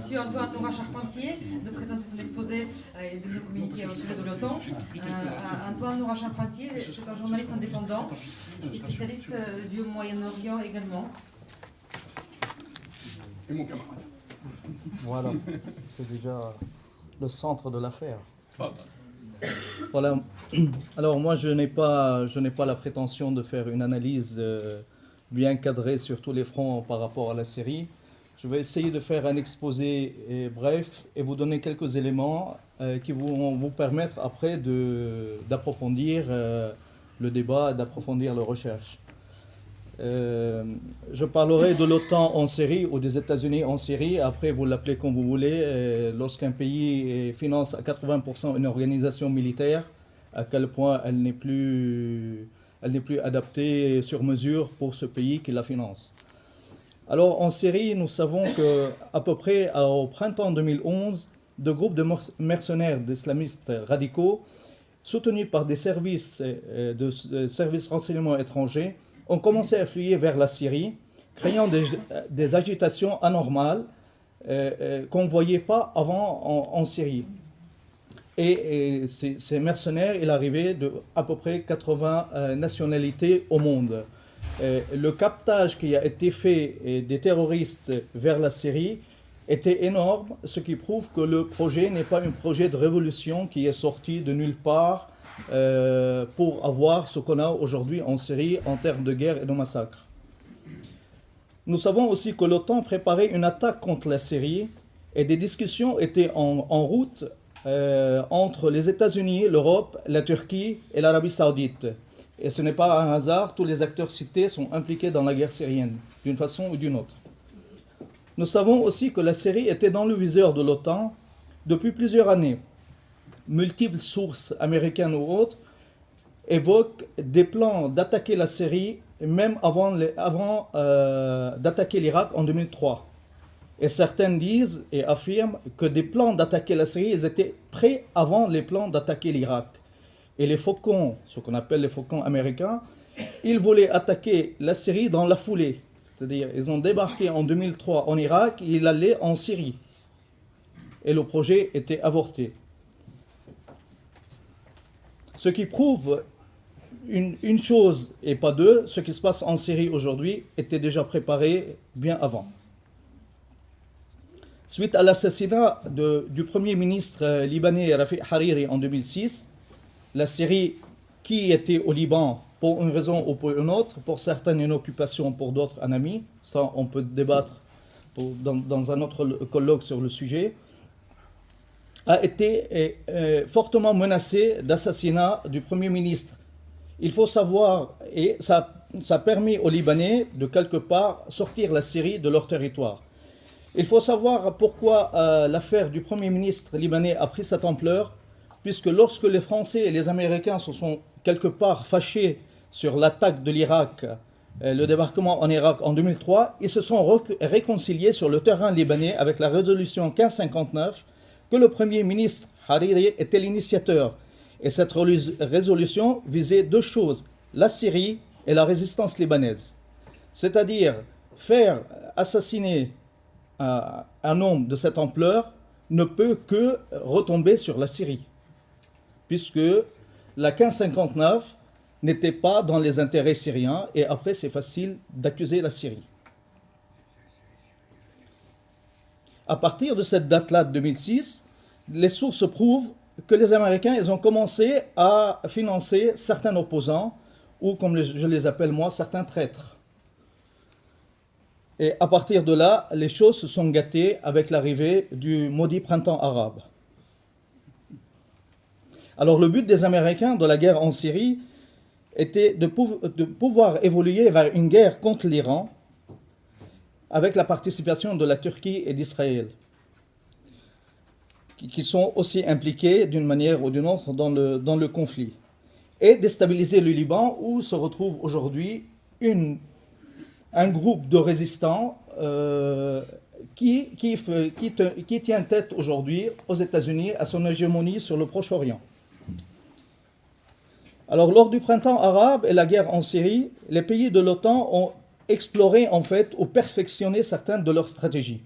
Monsieur Antoine Noura Charpentier de présenter son exposé et de nous communiquer au sujet de l'OTAN. Antoine Noura Charpentier, c'est un journaliste indépendant et spécialiste du Moyen-Orient également. Et mon camarade. Voilà, c'est déjà le centre de l'affaire. Ah, Voilà. Alors moi, je n'ai pas la prétention de faire une analyse bien cadrée sur tous les fronts par rapport à la Syrie. Je vais essayer de faire un exposé bref et vous donner quelques éléments qui vont vous permettre après d'approfondir le débat, d'approfondir les recherches. Je parlerai de l'OTAN en Syrie ou des États-Unis en Syrie. Après, vous l'appelez comme vous voulez. Lorsqu'un pays finance à 80% une organisation militaire, à quel point elle n'est plus adaptée sur mesure pour ce pays qui la finance. Alors en Syrie, nous savons qu'à peu près au printemps 2011, deux groupes de mercenaires d'islamistes radicaux, soutenus par des services renseignements étrangers, ont commencé à fuir vers la Syrie, créant des agitations anormales qu'on ne voyait pas avant en Syrie. Et ces mercenaires, il arrivait de à peu près 80 nationalités au monde. Le captage qui a été fait des terroristes vers la Syrie était énorme, ce qui prouve que le projet n'est pas un projet de révolution qui est sorti de nulle part pour avoir ce qu'on a aujourd'hui en Syrie en termes de guerre et de massacre. Nous savons aussi que l'OTAN préparait une attaque contre la Syrie et des discussions étaient en route entre les États-Unis, l'Europe, la Turquie et l'Arabie Saoudite. Et ce n'est pas un hasard, tous les acteurs cités sont impliqués dans la guerre syrienne, d'une façon ou d'une autre. Nous savons aussi que la Syrie était dans le viseur de l'OTAN depuis plusieurs années. Multiples sources américaines ou autres évoquent des plans d'attaquer la Syrie même avant d'attaquer l'Irak en 2003. Et certains disent et affirment que des plans d'attaquer la Syrie, ils étaient prêts avant les plans d'attaquer l'Irak. Et les faucons, ce qu'on appelle les faucons américains, ils voulaient attaquer la Syrie dans la foulée. C'est-à-dire, ils ont débarqué en 2003 en Irak et ils allaient en Syrie. Et le projet était avorté. Ce qui prouve une chose et pas deux, ce qui se passe en Syrie aujourd'hui était déjà préparé bien avant. Suite à l'assassinat du Premier ministre libanais Rafiq Hariri en 2006, la Syrie, qui était au Liban pour une raison ou pour une autre, pour certains une occupation, pour d'autres un ami, ça on peut débattre dans un autre colloque sur le sujet, a été fortement menacée d'assassinat du Premier ministre. Il faut savoir, et ça a permis aux Libanais de quelque part sortir la Syrie de leur territoire. Il faut savoir pourquoi l'affaire du Premier ministre libanais a pris cette ampleur, puisque lorsque les Français et les Américains se sont quelque part fâchés sur l'attaque de l'Irak, le débarquement en Irak en 2003, ils se sont réconciliés sur le terrain libanais avec la résolution 1559 que le Premier ministre Hariri était l'initiateur. Et cette résolution visait deux choses, la Syrie et la résistance libanaise. C'est-à-dire faire assassiner un homme de cette ampleur ne peut que retomber sur la Syrie, puisque la 1559 n'était pas dans les intérêts syriens, et après c'est facile d'accuser la Syrie. À partir de cette date-là, de 2006, les sources prouvent que les Américains ils ont commencé à financer certains opposants, ou comme je les appelle moi, certains traîtres. Et à partir de là, les choses se sont gâtées avec l'arrivée du maudit printemps arabe. Alors le but des Américains de la guerre en Syrie était de pouvoir évoluer vers une guerre contre l'Iran avec la participation de la Turquie et d'Israël, qui sont aussi impliqués d'une manière ou d'une autre dans le conflit, et déstabiliser le Liban où se retrouve aujourd'hui un groupe de résistants qui tient tête aujourd'hui aux États-Unis à son hégémonie sur le Proche-Orient. Alors, lors du printemps arabe et la guerre en Syrie, les pays de l'OTAN ont exploré en fait ou perfectionné certaines de leurs stratégies.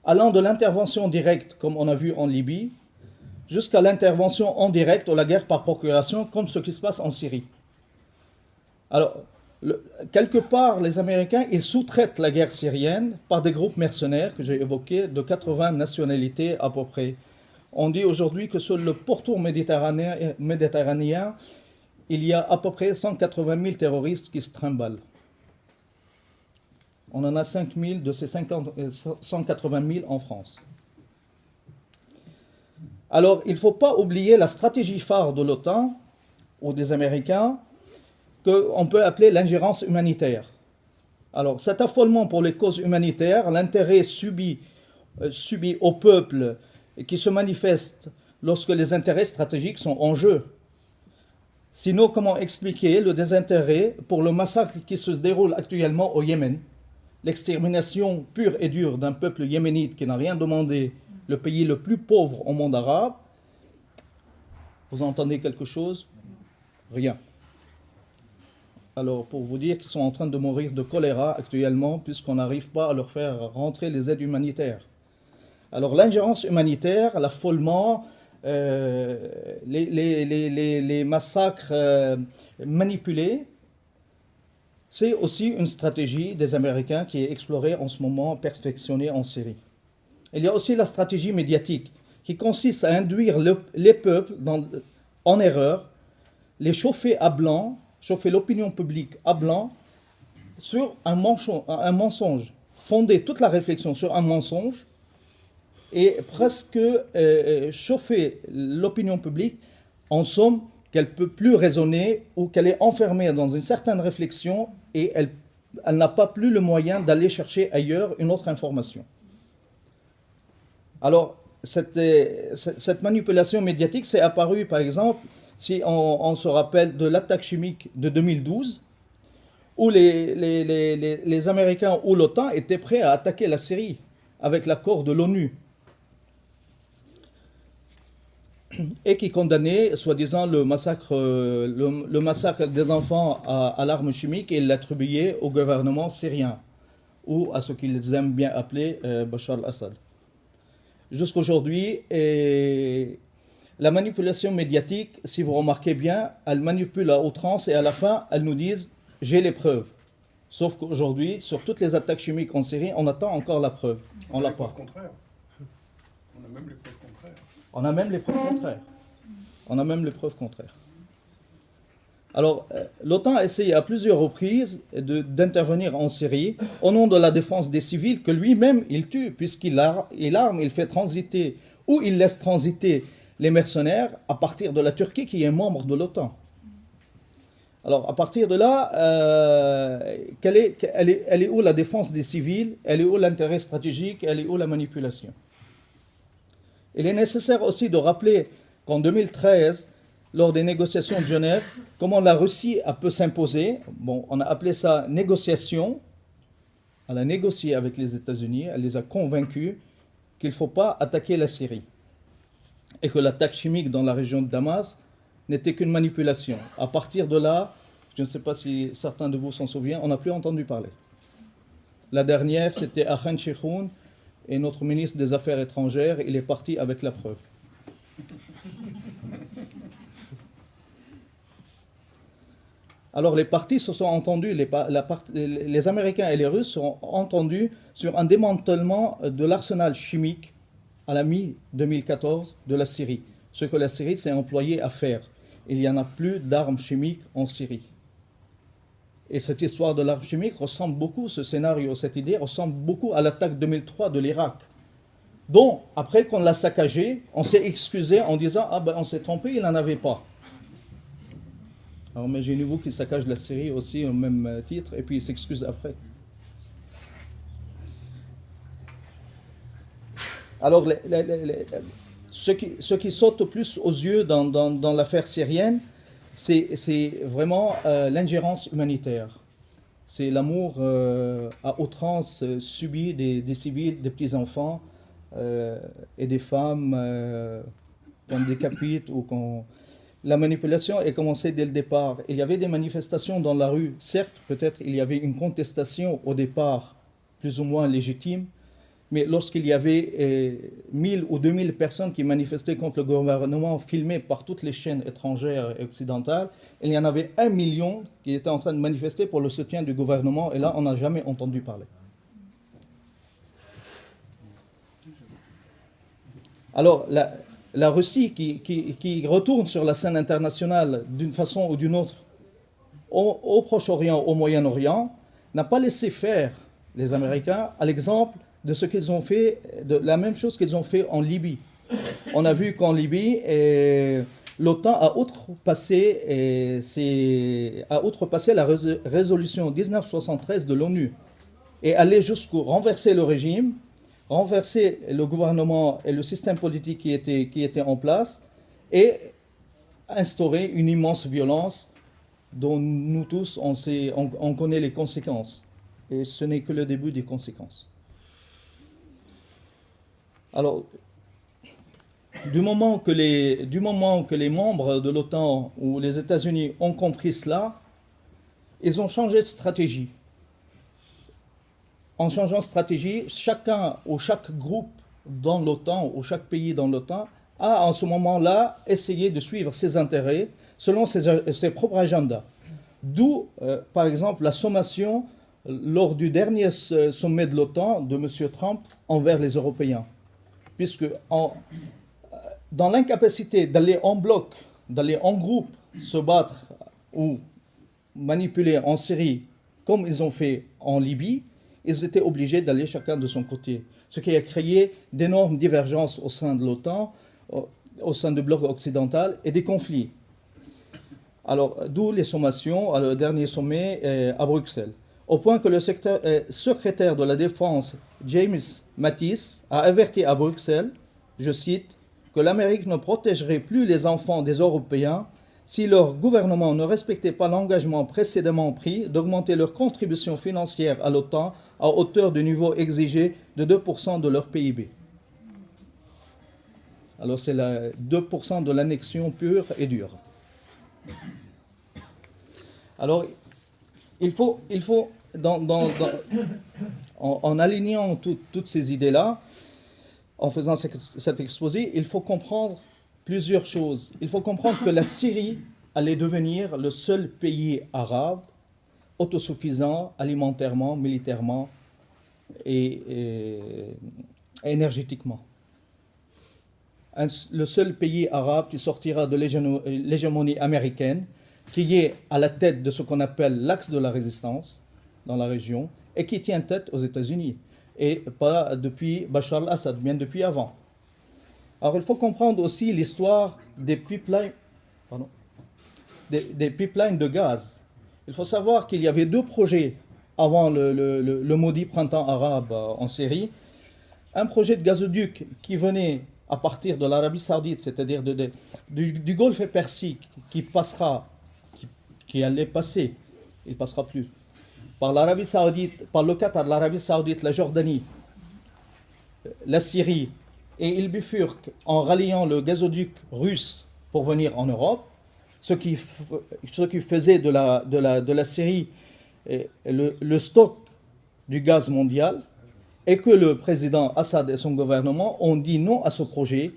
allant de l'intervention directe, comme on a vu en Libye, jusqu'à l'intervention en direct ou la guerre par procuration, comme ce qui se passe en Syrie. Alors, quelque part, les Américains, ils sous-traitent la guerre syrienne par des groupes mercenaires que j'ai évoqués, de 80 nationalités à peu près. On dit aujourd'hui que sur le pourtour méditerranéen, il y a à peu près 180 000 terroristes qui se trimballent. On en a 5 000 de ces 180 000 en France. Alors, il ne faut pas oublier la stratégie phare de l'OTAN ou des Américains, qu'on peut appeler l'ingérence humanitaire. Alors, cet affolement pour les causes humanitaires, l'intérêt subi au peuple et qui se manifeste lorsque les intérêts stratégiques sont en jeu. Sinon, comment expliquer le désintérêt pour le massacre qui se déroule actuellement au Yémen, l'extermination pure et dure d'un peuple yéménite qui n'a rien demandé, le pays le plus pauvre au monde arabe? Vous entendez quelque chose? Rien. Alors, pour vous dire qu'ils sont en train de mourir de choléra actuellement, puisqu'on n'arrive pas à leur faire rentrer les aides humanitaires. Alors, l'ingérence humanitaire, l'affolement, les massacres manipulés, c'est aussi une stratégie des Américains qui est explorée en ce moment, perfectionnée en Syrie. Il y a aussi la stratégie médiatique, qui consiste à induire les peuples en erreur, les chauffer à blanc, chauffer l'opinion publique à blanc sur un mensonge, fonder toute la réflexion sur un mensonge et presque chauffer l'opinion publique en somme qu'elle ne peut plus raisonner ou qu'elle est enfermée dans une certaine réflexion et elle n'a pas plus le moyen d'aller chercher ailleurs une autre information. Alors, cette manipulation médiatique s'est apparue, par exemple, si on se rappelle de l'attaque chimique de 2012, où les Américains ou l'OTAN étaient prêts à attaquer la Syrie avec l'accord de l'ONU, et qui condamnait, soi-disant, le massacre des enfants à l'arme chimique et l'attribuait au gouvernement syrien, ou à ce qu'ils aiment bien appeler Bachar al-Assad. Jusqu'aujourd'hui, la manipulation médiatique, si vous remarquez bien, elle manipule à outrance et à la fin, elles nous disent « j'ai les preuves ». Sauf qu'aujourd'hui, sur toutes les attaques chimiques en Syrie, on attend encore la preuve. On l'a pas. On a même les preuves contraires. On a même les preuves contraires. On a même les preuves contraires. Alors, l'OTAN a essayé à plusieurs reprises d'intervenir en Syrie au nom de la défense des civils que lui-même il tue, puisqu'il arme, il fait transiter, ou il laisse transiter les mercenaires à partir de la Turquie qui est membre de l'OTAN. Alors, à partir de là, elle est où la défense des civils? Elle est où l'intérêt stratégique? Elle est où la manipulation? Il est nécessaire aussi de rappeler qu'en 2013, lors des négociations de Genève, comment la Russie a pu s'imposer. Bon, on a appelé ça négociation. Elle a négocié avec les États-Unis, elle les a convaincus qu'il ne faut pas attaquer la Syrie. Et que l'attaque chimique dans la région de Damas n'était qu'une manipulation. À partir de là, je ne sais pas si certains de vous s'en souviennent, on n'a plus entendu parler. La dernière, c'était à Khan Sheikhoun, et notre ministre des Affaires étrangères, il est parti avec la preuve. Alors les partis se sont entendus, les Américains et les Russes se sont entendus sur un démantèlement de l'arsenal chimique à la mi-2014 de la Syrie. Ce que la Syrie s'est employée à faire. Il n'y en a plus d'armes chimiques en Syrie. Et cette histoire de l'arme chimique ressemble beaucoup, ce scénario, cette idée ressemble beaucoup à l'attaque 2003 de l'Irak. Donc, après qu'on l'a saccagé, on s'est excusé en disant « Ah ben on s'est trompé, il n'en avait pas ». Alors imaginez-vous qu'il saccage la Syrie aussi au même titre et puis il s'excuse après. Alors ce qui saute le plus aux yeux dans l'affaire syrienne, c'est vraiment l'ingérence humanitaire. C'est l'amour à outrance subi des civils, des petits-enfants et des femmes qu'on décapite ou qu'on... La manipulation est commencée dès le départ. Il y avait des manifestations dans la rue. Certes, peut-être il y avait une contestation au départ plus ou moins légitime, Mais lorsqu'il y avait 1000 ou 2000 personnes qui manifestaient contre le gouvernement, filmées par toutes les chaînes étrangères et occidentales, il y en avait 1 million qui étaient en train de manifester pour le soutien du gouvernement, et là, on n'a jamais entendu parler. Alors, la Russie qui retourne sur la scène internationale d'une façon ou d'une autre, au Proche-Orient, au Moyen-Orient, n'a pas laissé faire les Américains, à l'exemple de ce qu'ils ont fait, de la même chose qu'ils ont fait en Libye. On a vu qu'en Libye, l'OTAN a outrepassé la résolution 1973 de l'ONU et allé jusqu'au renverser le régime, renverser le gouvernement et le système politique qui était en place et instaurer une immense violence dont nous tous, on connaît les conséquences. Et ce n'est que le début des conséquences. Alors, du moment que les membres de l'OTAN ou les États-Unis ont compris cela, ils ont changé de stratégie. En changeant de stratégie, chacun ou chaque groupe dans l'OTAN ou chaque pays dans l'OTAN a en ce moment-là essayé de suivre ses intérêts selon ses propres agendas. D'où, par exemple, la sommation lors du dernier sommet de l'OTAN de M. Trump envers les Européens. Puisque dans l'incapacité d'aller en bloc, d'aller en groupe, se battre ou manipuler en Syrie comme ils ont fait en Libye, ils étaient obligés d'aller chacun de son côté. Ce qui a créé d'énormes divergences au sein de l'OTAN, au sein du bloc occidental et des conflits. Alors, d'où les sommations, le dernier sommet à Bruxelles. Au point que le secrétaire de la Défense, James Mattis, a averti à Bruxelles, je cite, que l'Amérique ne protégerait plus les enfants des Européens si leur gouvernement ne respectait pas l'engagement précédemment pris d'augmenter leur contribution financière à l'OTAN à hauteur du niveau exigé de 2% de leur PIB. Alors c'est 2% de l'annexion pure et dure. Alors, il faut en alignant toutes ces idées-là, en faisant cet exposé, il faut comprendre plusieurs choses. Il faut comprendre que la Syrie allait devenir le seul pays arabe autosuffisant alimentairement, militairement et énergétiquement. Le seul pays arabe qui sortira de l'hégémonie américaine, qui est à la tête de ce qu'on appelle l'axe de la résistance dans la région et qui tient tête aux États-Unis. Et pas depuis Bachar al-Assad, bien depuis avant. Alors il faut comprendre aussi l'histoire des pipelines de gaz. Il faut savoir qu'il y avait 2 projets avant le maudit printemps arabe en Syrie. Un projet de gazoduc qui venait à partir de l'Arabie Saoudite, c'est-à-dire du Golfe Persique, qui allait passer, il ne passera plus, par l'Arabie Saoudite, par le Qatar, l'Arabie Saoudite, la Jordanie, la Syrie, et il bifurque en ralliant le gazoduc russe pour venir en Europe, ce qui faisait de la Syrie le stock du gaz mondial, et que le président Assad et son gouvernement ont dit non à ce projet,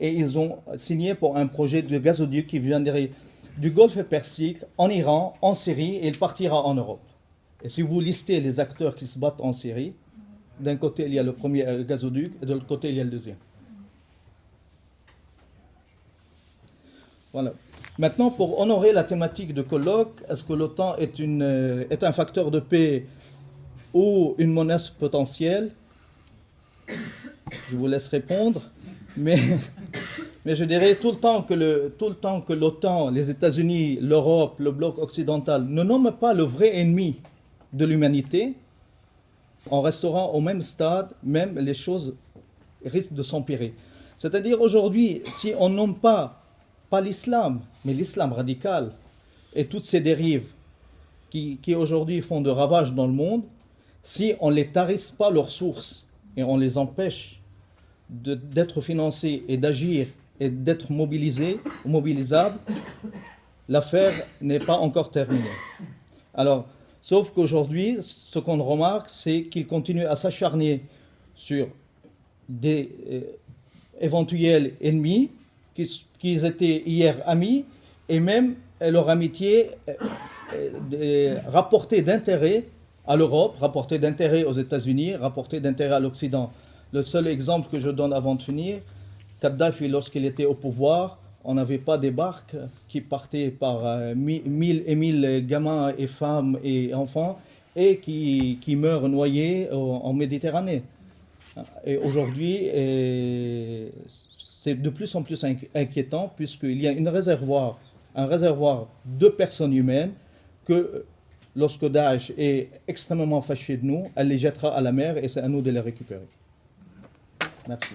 et ils ont signé pour un projet de gazoduc qui viendrait du Golfe Persique, en Iran, en Syrie, et il partira en Europe. Et si vous listez les acteurs qui se battent en Syrie, d'un côté il y a le premier gazoduc, et de l'autre côté il y a le deuxième. Voilà. Maintenant, pour honorer la thématique de colloque, est-ce que l'OTAN est un facteur de paix ou une menace potentielle? Je vous laisse répondre, mais je dirais tout le temps que l'OTAN, les États-Unis, l'Europe, le bloc occidental ne nomment pas le vrai ennemi de l'humanité, on restera au même stade, même les choses risquent de s'empirer. C'est-à-dire aujourd'hui, si on nomme pas l'islam, mais l'islam radical et toutes ces dérives qui aujourd'hui font de ravages dans le monde, si on ne les tarisse pas leurs sources et on les empêche d'être financés et d'agir et d'être mobilisables, l'affaire n'est pas encore terminée. Alors, sauf qu'aujourd'hui, ce qu'on remarque, c'est qu'ils continuent à s'acharner sur des éventuels ennemis qui étaient hier amis, et même leur amitié rapportait d'intérêt à l'Europe, rapportait d'intérêt aux États-Unis, rapportait d'intérêt à l'Occident. Le seul exemple que je donne avant de finir, Kadhafi, lorsqu'il était au pouvoir, on n'avait pas des barques qui partaient par 1000 et 1000 gamins et femmes et enfants et qui meurent noyés en Méditerranée. Et aujourd'hui, c'est de plus en plus inquiétant puisqu'il y a un réservoir de personnes humaines que lorsque Daesh est extrêmement fâché de nous, elle les jettera à la mer et c'est à nous de les récupérer. Merci.